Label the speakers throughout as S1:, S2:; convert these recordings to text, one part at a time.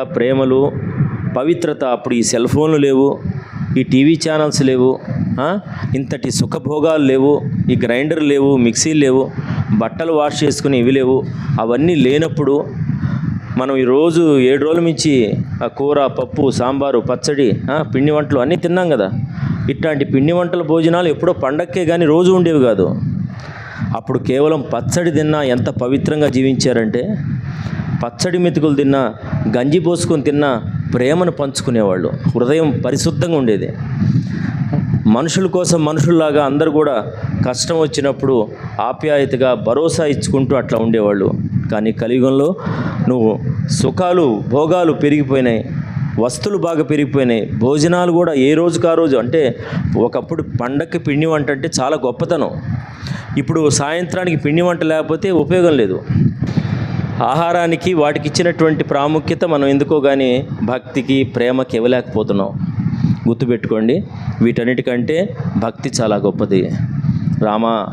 S1: ప్రేమలు, పవిత్రత. అప్పుడు ఈ సెల్ ఫోన్లు లేవు, ఈ టీవీ ఛానల్స్ లేవు, ఇంతటి సుఖభోగాలు లేవు, ఈ గ్రైండర్ లేవు, మిక్సీలు లేవు, బట్టలు వాష్ చేసుకుని ఇవి లేవు. అవన్నీ లేనప్పుడు మనం ఈరోజు 7 రోజుల నుంచి ఆ కూర, పప్పు, సాంబారు, పచ్చడి, పిండి వంటలు అన్నీ తిన్నాం కదా. ఇట్లాంటి పిండి వంటల భోజనాలు ఎప్పుడో పండక్కే కానీ రోజు ఉండేవి కాదు. అప్పుడు కేవలం పచ్చడి తిన్నా ఎంత పవిత్రంగా జీవించారంటే, పచ్చడి మెతుకులు తిన్నా, గంజి పోసుకొని తిన్నా ప్రేమను పంచుకునేవాళ్ళు. హృదయం పరిశుద్ధంగా ఉండేది. మనుషుల కోసం మనుషుల్లాగా అందరూ కూడా కష్టం వచ్చినప్పుడు ఆప్యాయతగా భరోసా ఇచ్చుకుంటూ అట్లా ఉండేవాళ్ళు. కానీ కలియుగంలో నువ్వు సుఖాలు, భోగాలు పెరిగిపోయినాయి, వస్తువులు బాగా పెరిగిపోయినాయి, భోజనాలు కూడా ఏ రోజుకు ఆ రోజు. అంటే ఒకప్పుడు పండగకి పిండి వంట అంటే చాలా గొప్పతనం. ఇప్పుడు సాయంత్రానికి పిండి వంట లేకపోతే ఉపయోగం లేదు. ఆహారానికి వాటికి ఇచ్చినటువంటి ప్రాముఖ్యత మనం ఎందుకో కానీ భక్తికి, ప్రేమకి ఇవ్వలేకపోతున్నాం. గుర్తుపెట్టుకోండి, వీటన్నిటికంటే భక్తి చాలా గొప్పది.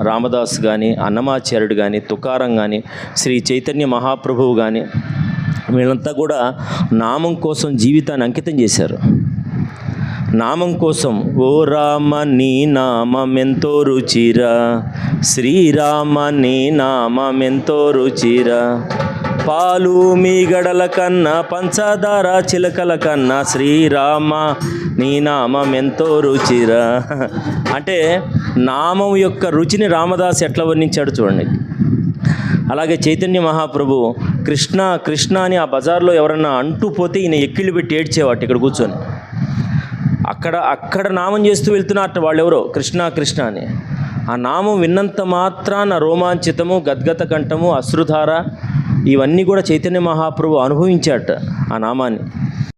S1: రామదాస్ కానీ, అన్నమాచార్యుడు కానీ, తుకారం కానీ, శ్రీ చైతన్య మహాప్రభువు కానీ, వీళ్ళంతా కూడా నామం కోసం జీవితాన్ని అంకితం చేశారు. నామం కోసం. ఓ రామ నీ నామమెంతో రుచిరా, శ్రీరామ నీ నామమెంతో రుచిరా, పాలు మీగడల కన్నా పంచదార చిలకల కన్నా శ్రీరామ నీ నామమెంతో రుచిరా. అంటే నామం యొక్క రుచిని రామదాస్ ఎట్లా వర్ణించాడు చూడండి. అలాగే చైతన్య మహాప్రభు కృష్ణ కృష్ణ అని ఆ బజార్లో ఎవరన్నా అంటూ పోతే ఈయన ఎక్కిళ్ళు పెట్టి ఏడ్చేవాటి ఇక్కడ కూర్చొని. అక్కడ నామం చేస్తూ వెళ్తున్నట్టు వాళ్ళెవరో కృష్ణ కృష్ణ అని. ఆ నామం విన్నంత మాత్రాన రోమాంచితము, గద్గత కంఠము, అశ్రుధార ఇవన్నీ కూడా చైతన్య మహాప్రభు అనుభవించాట ఆ నామాన్ని.